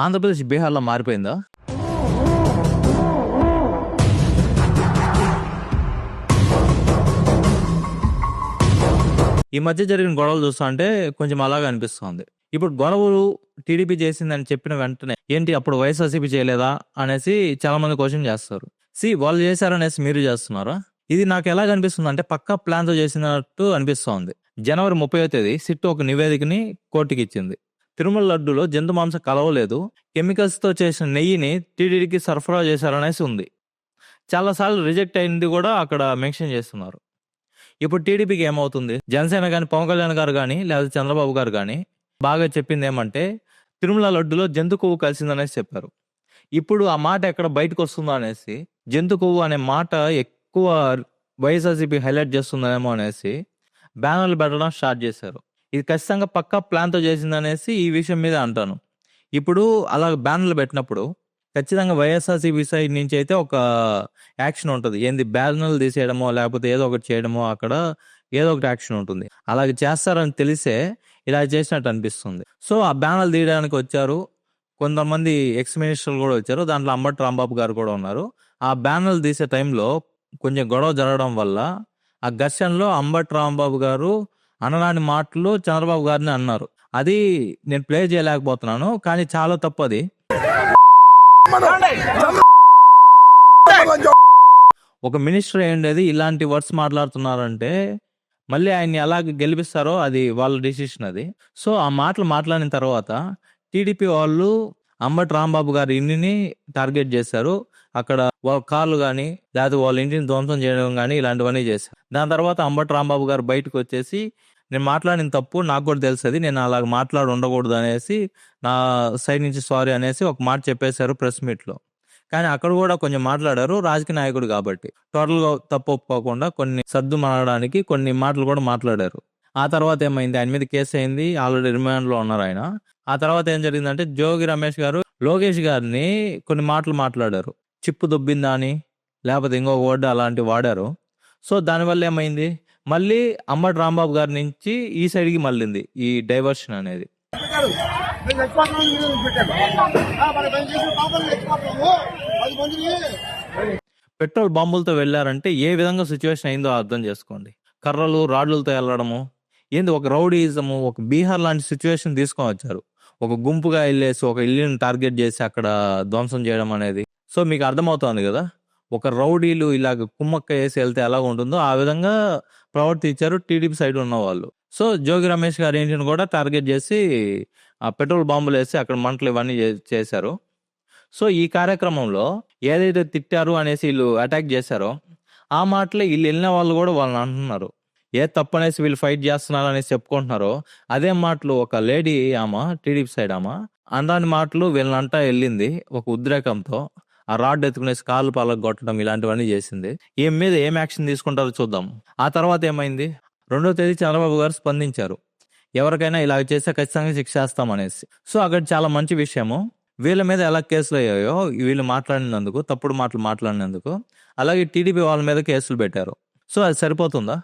ఆంధ్రప్రదేశ్ బీహార్‌లో మారిపోయిందా? ఈ మధ్య జరిగిన గొడవలు చూస్తుంటే కొంచెం అలాగే అనిపిస్తోంది. ఇప్పుడు గొడవలు టీడీపీ చేసిందని చెప్పిన వెంటనే ఏంటి అప్పుడు వైఎస్ఆర్‌సీపీ చేయలేదా అనేసి చాలా మంది క్వెషన్ చేస్తారు. వాళ్ళు చేశారనేసి మీరు చేస్తున్నారా? ఇది నాకు ఎలాగ అనిపిస్తుందంటే పక్కా ప్లాన్‌తో చేసినట్టు అనిపిస్తోంది. జనవరి 30వ తేదీ సిట్ ఒక నివేదికని కోర్టుకిచ్చింది. తిరుమల లడ్డూలో జంతు మాంసం కలవలేదు. కెమికల్స్‌తో చేసిన నెయ్యిని టీటీడీకి సరఫరా చేశారనేసి ఉంది. చాలా సార్లు రిజెక్ట్ అయింది కూడా అక్కడ మెన్షన్ చేస్తున్నారు. ఇప్పుడు టీడీపీకి ఏమవుతుంది? జనసేన గాని, పవన్ కళ్యాణ్ గారు గాని, లేదా చంద్రబాబు గారు గాని బాగా చెప్పింది ఏమంటే తిరుమల లడ్డులో జంతు కొవ్వు కలిసిందనేసి చెప్పారు. ఇప్పుడు ఆ మాట ఎక్కడ బయటకు వస్తుందో అనేసి జంతు కొవ్వు అనే మాట ఎక్కువ వైఎస్ఆర్‌సీపీ హైలైట్ చేస్తుందేమో అనేసి బ్యానర్లు పెట్టడం స్టార్ట్ చేశారు. ఇది ఖచ్చితంగా పక్కా ప్లాన్‌తో చేసిందనేసి ఈ విషయం మీద అంటాను. ఇప్పుడు అలా బ్యానర్లు పెట్టినప్పుడు ఖచ్చితంగా వైఎస్ఆర్‌సీపీ సైడ్ నుంచి అయితే ఒక యాక్షన్ ఉంటది. ఏంది బ్యానర్లు తీసేయడమో, లేకపోతే ఏదో ఒకటి చేయడమో అక్కడ ఏదో ఒకటి యాక్షన్ ఉంటుంది. అలాగ చేస్తారని తెలిసే ఇలా చేసినట్టు అనిపిస్తుంది. ఆ బ్యానర్లు తీయడానికి వచ్చారు. కొంతమంది ఎక్స్ మినిస్టర్లు కూడా వచ్చారు. దాంట్లో అంబటి రాంబాబు గారు కూడా ఉన్నారు. ఆ బ్యానర్లు తీసే టైంలో కొంచెం గొడవ జరగడం వల్ల ఆ ఘర్షణలో అంబటి రాంబాబు గారు అనరాని మాటలు చంద్రబాబు గారిని అన్నారు. అది నేను ప్లే చేయలేకపోతున్నాను. కానీ చాలా తప్పది. ఒక మినిస్టర్ ఏంటది ఇలాంటి వర్డ్స్ మాట్లాడుతున్నారంటే మళ్ళీ ఆయన్ని ఎలాగ గెలిపిస్తారో అది వాళ్ళ డిసిషన్ అది. ఆ మాటలు మాట్లాడిన తర్వాత టీడీపీ వాళ్ళు అంబటి రాంబాబు గారి ఇంటిని టార్గెట్ చేశారు. అక్కడ వాళ్ళ కార్లు కానీ లేకపోతే వాళ్ళ ఇంటిని ధ్వంసం చేయడం కానీ ఇలాంటివన్నీ చేశారు. దాని తర్వాత అంబటి రాంబాబు గారు బయటకు వచ్చేసి నేను మాట్లాడిన తప్పు నాకు కూడా తెలుసది, నేను అలాగ మాట్లాడి ఉండకూడదు అనేసి నా సైడ్ నుంచి సారీ అనేసి ఒక మాట చెప్పేశారు ప్రెస్ మీట్లో. కానీ అక్కడ కూడా కొంచెం మాట్లాడారు, రాజకీయ నాయకుడు కాబట్టి టోటల్గా తప్పు ఒప్పుకోకుండా కొన్ని సర్దు మారడానికి కొన్ని మాటలు కూడా మాట్లాడారు. ఆ తర్వాత ఏమైంది, ఆయన మీద కేసు అయింది, ఆల్రెడీ రిమాండ్లో ఉన్నారు ఆయన. ఆ తర్వాత ఏం జరిగిందంటే జోగి రమేష్ గారు లోకేష్ గారిని కొన్ని మాటలు మాట్లాడారు, చిప్పు దొబ్బిందా అని లేకపోతే ఇంకొక వర్డ్ అలాంటివి వాడారు. దానివల్ల ఏమైంది, మళ్ళీ అంబటి రాంబాబు గారి నుంచి ఈ సైడ్కి మళ్ళింది ఈ డైవర్షన్ అనేది. పెట్రోల్ బాంబులతో వెళ్ళారంటే ఏ విధంగా సిచ్యువేషన్ అయిందో అర్థం చేసుకోండి. కర్రలు రాడ్లతో వెళ్ళడము ఏంది, ఒక రౌడీజము, ఒక బీహార్ లాంటి సిచ్యువేషన్ తీసుకొని వచ్చారు. ఒక గుంపుగా వెళ్ళేసి ఒక ఇల్లుని టార్గెట్ చేసి అక్కడ ధ్వంసం చేయడం అనేది. మీకు అర్థమవుతోంది కదా, ఒక రౌడీలు ఇలాగ కుమ్మక్క వేసి వెళ్తే ఎలా ఉంటుందో ఆ విధంగా ప్రవర్తించారు టీడీపీ సైడ్ ఉన్న వాళ్ళు. జోగి రమేష్ గారి ఇంటిని కూడా టార్గెట్ చేసి ఆ పెట్రోల్ బాంబులు వేసి అక్కడ మంటలు ఇవన్నీ చేశారు. ఈ కార్యక్రమంలో ఏదైతే తిట్టారు అనేసి వీళ్ళు అటాక్ చేశారో ఆ మాటలే వీళ్ళు వెళ్ళిన వాళ్ళు కూడా వాళ్ళని అంటున్నారు. ఏ తప్పు అనేసి వీళ్ళు ఫైట్ చేస్తున్నారు అనేసి చెప్పుకుంటున్నారో అదే మాటలు ఒక లేడీ ఆమె టీడీపీ సైడ్ ఆమె అందాని మాటలు వీళ్ళనంటా వెళ్ళింది ఒక ఉద్రేకంతో. ఆ రాడ్ ఎత్తుకునేసి కాళ్ళు పాలకు కొట్టడం ఇలాంటివన్నీ చేసింది. ఈమె మీద ఏం యాక్షన్ తీసుకుంటారో చూద్దాం. ఆ తర్వాత ఏమైంది, 2వ తేదీ చంద్రబాబు గారు స్పందించారు, ఎవరికైనా ఇలా చేస్తే ఖచ్చితంగా శిక్ష చేస్తామనేసి. అక్కడ చాలా మంచి విషయము. వీళ్ళ మీద ఎలా కేసులు అయ్యాయో వీళ్ళు మాట్లాడినందుకు, తప్పుడు మాటలు మాట్లాడినందుకు, అలాగే టీడీపీ వాళ్ళ మీద కేసులు పెట్టారు. అది సరిపోతుందా?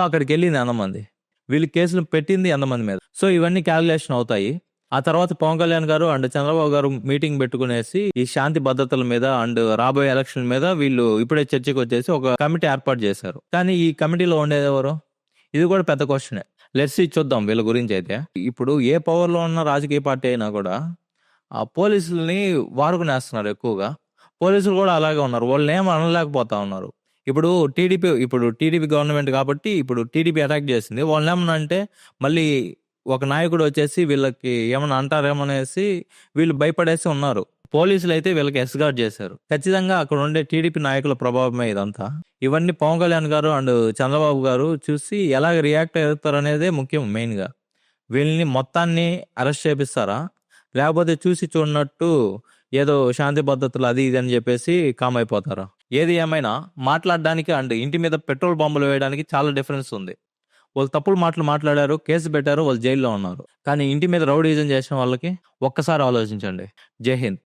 అక్కడికి వెళ్ళింది ఎంతమంది, వీళ్ళు కేసులు పెట్టింది ఎంతమంది మీద, ఇవన్నీ క్యాలిక్యులేషన్ అవుతాయి. ఆ తర్వాత పవన్ కళ్యాణ్ గారు అండ్ చంద్రబాబు గారు మీటింగ్ పెట్టుకునేసి ఈ శాంతి భద్రతల మీద అండ్ రాబోయే ఎలక్షన్ మీద వీళ్ళు ఇప్పుడే చర్చకు వచ్చేసి ఒక కమిటీ ఏర్పాటు చేశారు. కానీ ఈ కమిటీలో ఉండేది ఎవరు, ఇది కూడా పెద్ద క్వశ్చనే. లెట్స్ చూద్దాం వీళ్ళ గురించి. అయితే ఇప్పుడు ఏ పవర్ లో ఉన్న రాజకీయ పార్టీ అయినా కూడా ఆ పోలీసుల్ని వాడుకునేస్తున్నారు ఎక్కువగా. పోలీసులు కూడా అలాగే ఉన్నారు, వాళ్ళని ఏం అనలేకపోతా ఉన్నారు. ఇప్పుడు టీడీపీ గవర్నమెంట్ కాబట్టి ఇప్పుడు టీడీపీ అటాక్ చేసింది, వాళ్ళని ఏమన్నా అంటే మళ్ళీ ఒక నాయకుడు వచ్చేసి వీళ్ళకి ఏమన్నా అంటారేమనేసి వీళ్ళు భయపడేసి ఉన్నారు. పోలీసులు అయితే వీళ్ళకి ఎస్గార్డ్ చేశారు. ఖచ్చితంగా అక్కడ ఉండే టీడీపీ నాయకుల ప్రభావమే ఇదంతా. ఇవన్నీ పవన్ కళ్యాణ్ గారు అండ్ చంద్రబాబు గారు చూసి ఎలాగ రియాక్ట్ అవుతారు అనేదే ముఖ్యం. మెయిన్ గా వీళ్ళని మొత్తాన్ని అరెస్ట్ చేపిస్తారా, లేకపోతే చూసి చూడనట్టు ఏదో శాంతి భద్రతలు అది ఇది అని చెప్పేసి కామ్ అయిపోతారా? ఏది ఏమైనా మాట్లాడడానికి అండ్ ఇంటి మీద పెట్రోల్ బాంబులు వేయడానికి చాలా డిఫరెన్స్ ఉంది. వాళ్ళు తప్పుడు మాటలు మాట్లాడారు, కేసు పెట్టారు, వాళ్ళు జైల్లో ఉన్నారు. కానీ ఇంటి మీద రౌడీజం చేసిన వాళ్ళకి ఒక్కసారి ఆలోచించండి. జై హింద్.